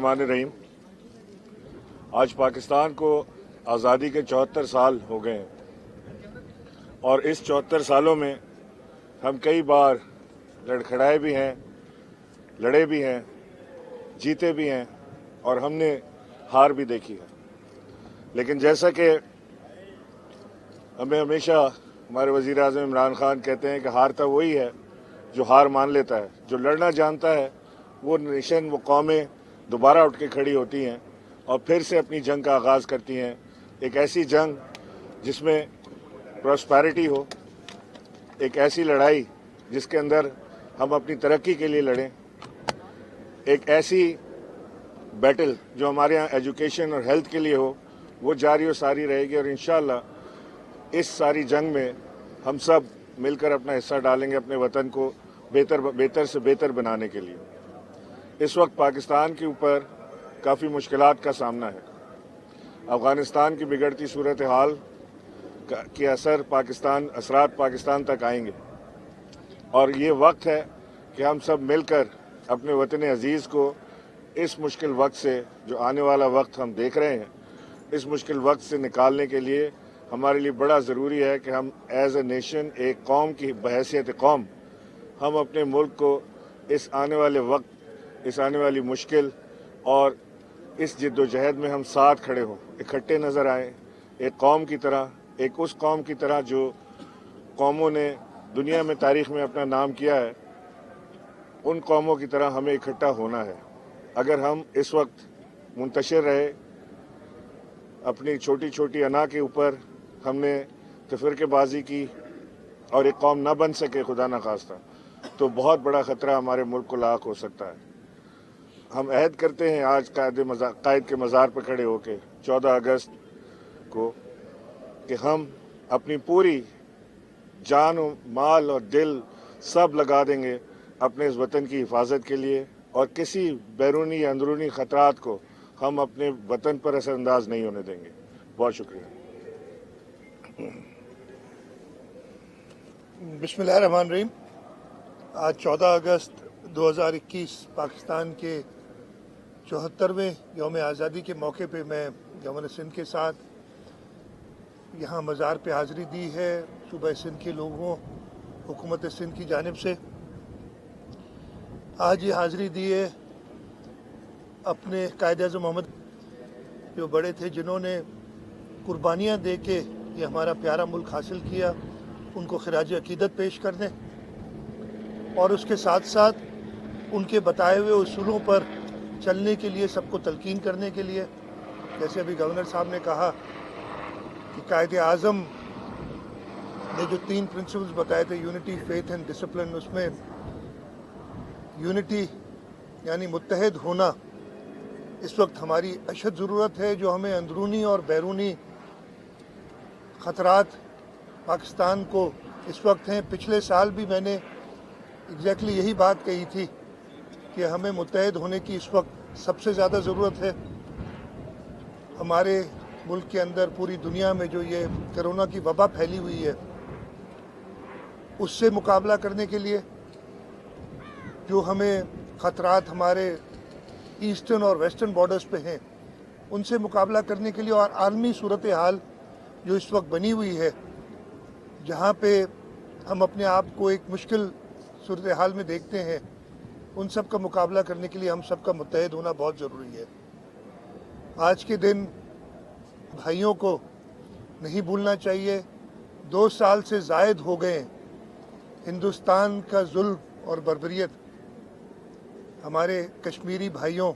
रहमान रहीम। आज पाकिस्तान को आज़ादी के 74 साल हो गए हैं और इस 74 सालों में हम कई बार लड़खड़ाए भी हैं, लड़े भी हैं, जीते भी हैं और हमने हार भी देखी है। लेकिन जैसा कि हमें हमेशा हमारे वज़ीर आज़म इमरान खान कहते हैं कि हारता वही है जो हार मान लेता है। जो लड़ना जानता है वो नेशन, वो कौमें दोबारा उठ के खड़ी होती हैं और फिर से अपनी जंग का आगाज़ करती हैं। एक ऐसी जंग जिसमें प्रॉस्पेरिटी हो, एक ऐसी लड़ाई जिसके अंदर हम अपनी तरक्की के लिए लड़ें, एक ऐसी बैटल जो हमारे यहाँ एजुकेशन और हेल्थ के लिए हो, वो जारी और सारी रहेगी। और इंशाअल्लाह इस सारी जंग में हम सब मिलकर अपना हिस्सा डालेंगे अपने वतन को बेहतर से बेहतर बनाने के लिए। इस वक्त पाकिस्तान के ऊपर काफ़ी मुश्किलात का सामना है। अफ़गानिस्तान की बिगड़ती सूरत हाल के असरात पाकिस्तान तक आएंगे और ये वक्त है कि हम सब मिलकर अपने वतन अजीज़ को इस मुश्किल वक्त से, जो आने वाला वक्त हम देख रहे हैं, इस मुश्किल वक्त से निकालने के लिए हमारे लिए बड़ा ज़रूरी है कि हम एज ए नेशन, एक कौम की बहैसियत कौम, हम अपने मुल्क को इस आने वाले वक्त, इस आने वाली मुश्किल और इस जिद्दोजहद में हम साथ खड़े हों, इकट्ठे नज़र आएँ, एक कौम की तरह, एक उस कौम की तरह जो कौमों ने दुनिया में तारीख़ में अपना नाम किया है, उन कौमों की तरह हमें इकट्ठा होना है। अगर हम इस वक्त मुंतशिर रहे अपनी छोटी छोटी अना के ऊपर, हमने तफरक़ेबाज़ी की और एक कौम ना बन सके खुदा न खास्ता, तो बहुत बड़ा ख़तरा हमारे मुल्क को लाक हो सकता है। हम अहद करते हैं आज कायद के मज़ार पर खड़े होकर 14 अगस्त को कि हम अपनी पूरी जान और माल और दिल सब लगा देंगे अपने इस वतन की हिफाजत के लिए और किसी बैरूनी या अंदरूनी ख़तरात को हम अपने वतन पर असरअंदाज नहीं होने देंगे। बहुत शुक्रिया। बिस्मिल्लाहिर्रहमानिर्रहीम। आज 14 अगस्त 2021 पाकिस्तान के 74वें यौम आज़ादी के मौके पे मैं गवर्नर सिंध के साथ यहाँ मज़ार पे हाज़िरी दी है सूबा सिंध के लोगों, हुकूमत सिंध की जानिब से। आज ये हाज़िरी दी है अपने कायद-ए-आज़म मोहम्मद जो बड़े थे, जिन्होंने कुर्बानियाँ दे के ये हमारा प्यारा मुल्क हासिल किया, उनको खिराज अकीदत पेश करने और उसके साथ साथ उनके बताए हुए उसूलों पर चलने के लिए सबको तलकीन करने के लिए, जैसे अभी गवर्नर साहब ने कहा कि कायद-ए-आज़म ने जो 3 प्रिंसिपल्स बताए थे, यूनिटी, फेथ एंड डिसिप्लिन, उसमें यूनिटी यानी मुत्तहद होना इस वक्त हमारी अशद ज़रूरत है। जो हमें अंदरूनी और बैरूनी ख़तरात पाकिस्तान को इस वक्त हैं, पिछले साल भी मैंने एग्जैक्टली यही बात कही थी कि हमें मुत्तहद होने की इस वक्त सबसे ज़्यादा ज़रूरत है। हमारे मुल्क के अंदर, पूरी दुनिया में जो ये कोरोना की वबा फैली हुई है, उससे मुकाबला करने के लिए जो हमें ख़तरात हमारे ईस्टर्न और वेस्टर्न बॉर्डर्स पे हैं, उनसे मुकाबला करने के लिए और आलमी सूरत हाल जो इस वक्त बनी हुई है, जहाँ पे हम अपने आप को एक मुश्किल सूरत हाल में देखते हैं, उन सब का मुकाबला करने के लिए हम सब का मुत्तहद होना बहुत ज़रूरी है। आज के दिन भाइयों को नहीं भूलना चाहिए। 2 साल से ज़ायद हो गए हिंदुस्तान का जुल्म और बर्बरियत हमारे कश्मीरी भाइयों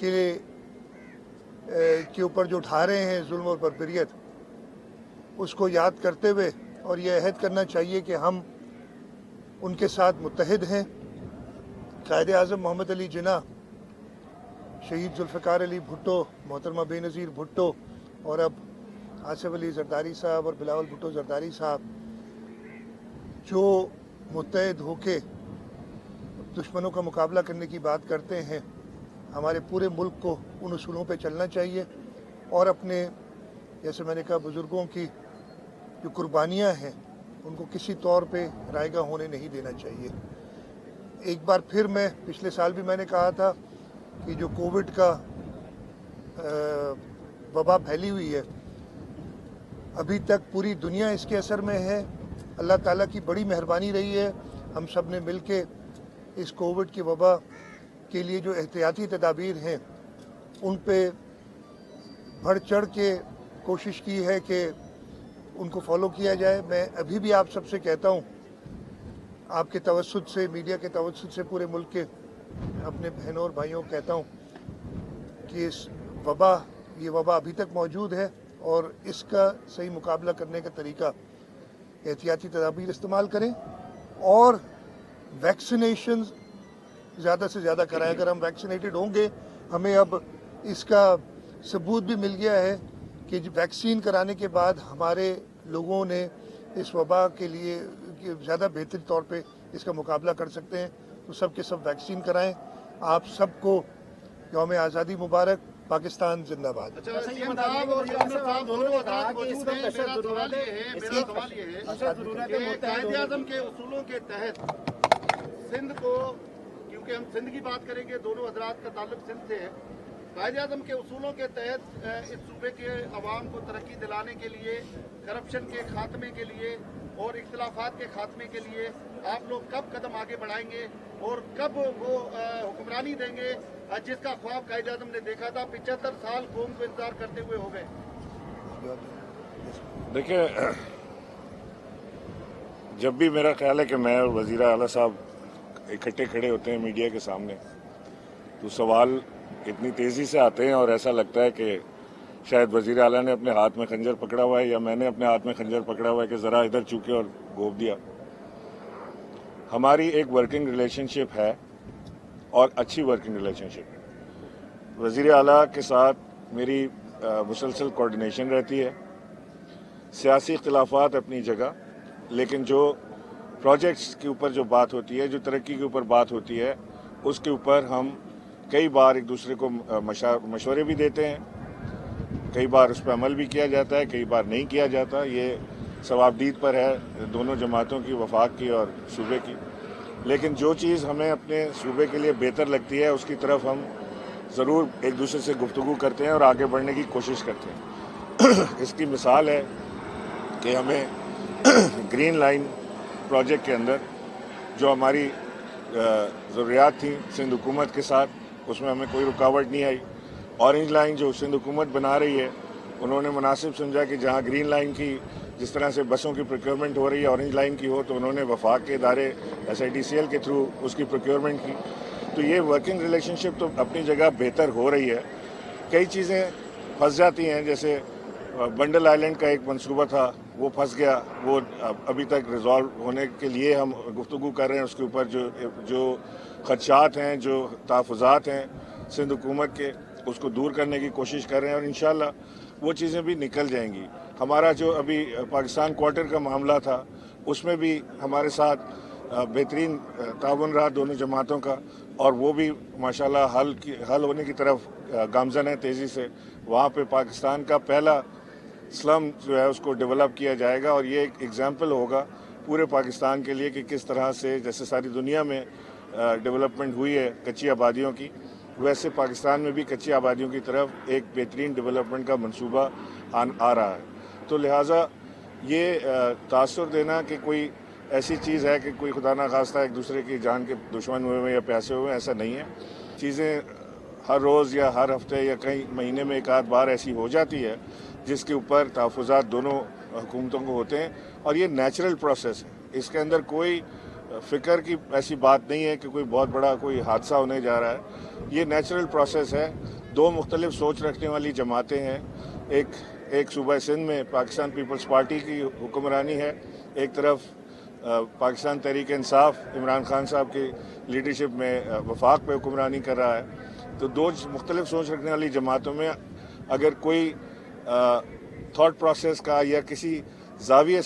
के ऊपर जो उठा रहे हैं जुल्म और बर्बरियत, उसको याद करते हुए और ये अहद करना चाहिए कि हम उनके साथ मुत्तहिद हैं। कायद-ए-आज़म मोहम्मद अली जिन्ना, शहीद जुल्फ़िकार अली भुट्टो, मोहतरमा बेनज़ीर भुट्टो और अब आसिफ अली ज़रदारी साहब और बिलावल भुट्टो ज़रदारी साहब जो मुत्तहिद होके दुश्मनों का मुकाबला करने की बात करते हैं, हमारे पूरे मुल्क को उन उसूलों पे चलना चाहिए और अपने, जैसे मैंने कहा, बुज़ुर्गों की जो कुर्बानियाँ हैं उनको किसी तौर पे रायगा होने नहीं देना चाहिए। एक बार फिर मैं पिछले साल भी मैंने कहा था कि जो कोविड का वबा फैली हुई है, अभी तक पूरी दुनिया इसके असर में है। अल्लाह ताला की बड़ी मेहरबानी रही है, हम सब ने मिल के इस कोविड की वबा के लिए जो एहतियाती तदाबीर हैं उन पे बढ़ चढ़ के कोशिश की है कि उनको फॉलो किया जाए। मैं अभी भी आप सबसे कहता हूँ, आपके तवज्जुद से, मीडिया के तवज्जुद से, पूरे मुल्क के अपने बहनों और भाइयों को कहता हूँ कि ये वबा अभी तक मौजूद है और इसका सही मुकाबला करने का तरीका एहतियाती तदाबीर इस्तेमाल करें और वैक्सीनेशन ज़्यादा से ज़्यादा कराएं। अगर हम वैक्सीनेटेड होंगे, हमें अब इसका सबूत भी मिल गया है कि वैक्सीन कराने के बाद हमारे लोगों ने इस वबा के लिए ज़्यादा बेहतर तौर पे इसका मुकाबला कर सकते हैं। तो सब के सब वैक्सीन कराएं। आप सबको यौम आज़ादी मुबारक। पाकिस्तान जिंदाबाद। कायदे-ए-आज़म के उसूलों के तहत सिंध को, क्योंकि हम सिंध की बात करेंगे, दोनों हजरात का ताल्लुक सिंध से है, कायदे-ए-आज़म के उसूलों के तहत इस सूबे के अवाम को तरक्की दिलाने के लिए, करप्शन के खात्मे के लिए और इख्तिलाफात के खात्मे के लिए आप लोग कब कदम आगे बढ़ाएंगे और कब वो हुक्मरानी देंगे जिसका ख्वाब कायदे-ए-आज़म ने देखा था? 75 साल कौम को इंतजार करते हुए हो गए। देखिए, जब भी मेरा ख्याल है कि मैं और वज़ीर आला साहब इकट्ठे खड़े होते हैं मीडिया के सामने, तो सवाल इतनी तेज़ी से आते हैं और ऐसा लगता है कि शायद वज़ीर आला ने अपने हाथ में खंजर पकड़ा हुआ है या मैंने अपने हाथ में खंजर पकड़ा हुआ है कि ज़रा इधर चूके और घोप दिया। हमारी एक वर्किंग रिलेशनशिप है और अच्छी वर्किंग रिलेशनशिप है। वज़ीर आला के साथ मेरी मुसलसल कोऑर्डिनेशन रहती है। सियासी इख्तिलाफात अपनी जगह, लेकिन जो प्रोजेक्ट्स के ऊपर जो बात होती है, जो तरक्की के ऊपर बात होती है, उसके ऊपर हम कई बार एक दूसरे को मशवरे भी देते हैं, कई बार उस पर अमल भी किया जाता है, कई बार नहीं किया जाता। ये सवाबदीद पर है दोनों जमातों की, वफाक की और सूबे की। लेकिन जो चीज़ हमें अपने सूबे के लिए बेहतर लगती है उसकी तरफ हम ज़रूर एक दूसरे से गुफ्तगू करते हैं और आगे बढ़ने की कोशिश करते हैं। इसकी मिसाल है कि हमें ग्रीन लाइन प्रोजेक्ट के अंदर जो हमारी ज़रूरियात थी सिंध हुकूमत के साथ, उसमें हमें कोई रुकावट नहीं आई। ऑरेंज लाइन जो सिंध हुकूमत बना रही है, उन्होंने मुनासिब समझा कि जहाँ ग्रीन लाइन की जिस तरह से बसों की प्रोक्योरमेंट हो रही है ऑरेंज लाइन की हो, तो उन्होंने वफाक के इदारे SITCL के थ्रू उसकी प्रोक्योरमेंट की। तो ये वर्किंग रिलेशनशिप तो अपनी जगह बेहतर हो रही है। कई चीज़ें फंस जाती हैं, जैसे बंडल आइलैंड का एक मंसूबा था, वो फंस गया, वो अभी तक रिजॉल्व होने के लिए हम गुफ्तगू कर रहे हैं। उसके ऊपर जो खदशात हैं, जो तहफ़्फ़ुज़ात हैं सिंध हुकूमत के, उसको दूर करने की कोशिश कर रहे हैं और इंशाअल्लाह वो चीज़ें भी निकल जाएंगी। हमारा जो अभी पाकिस्तान क्वार्टर का मामला था, उसमें भी हमारे साथ बेहतरीन ताउन रहा दोनों जमातों का, और वो भी माशाल्लाह हल होने की तरफ गामज़न है तेज़ी से। वहाँ पे पाकिस्तान का पहला स्लम जो है उसको डेवलप किया जाएगा और ये एक एग्जाम्पल होगा पूरे पाकिस्तान के लिए कि किस तरह से, जैसे सारी दुनिया में डेवलपमेंट हुई है कच्ची आबादियों की, वैसे पाकिस्तान में भी कच्ची आबादियों की तरफ एक बेहतरीन डेवलपमेंट का मंसूबा आ रहा है। तो लिहाजा ये तासुर देना कि कोई ऐसी चीज़ है कि कोई खुदा ना खास्ता एक दूसरे की जान के दुश्मन हुए हैं या प्यासे हुए हैं, ऐसा नहीं है। चीज़ें हर रोज़ या हर हफ्ते या कई महीने में एक आध बार ऐसी हो जाती है जिसके ऊपर तहफ़्फ़ुज़ात दोनों हुकूमतों को होते हैं और ये नेचुरल प्रोसेस है। इसके अंदर कोई फ़िक्र की ऐसी बात नहीं है कि कोई बहुत बड़ा कोई हादसा होने जा रहा है। ये नेचुरल प्रोसेस है। दो मुख्तलिफ सोच रखने वाली जमातें हैं। एक सूबा सिंध में पाकिस्तान पीपल्स पार्टी की हुक्मरानी है, एक तरफ पाकिस्तान तहरीक इंसाफ इमरान खान साहब की लीडरशिप में वफाक पे हुक्मरानी कर रहा है। तो दो मुख्तलिफ सोच रखने वाली जमातों में अगर कोई थॉट प्रोसेस का या किसी जाविये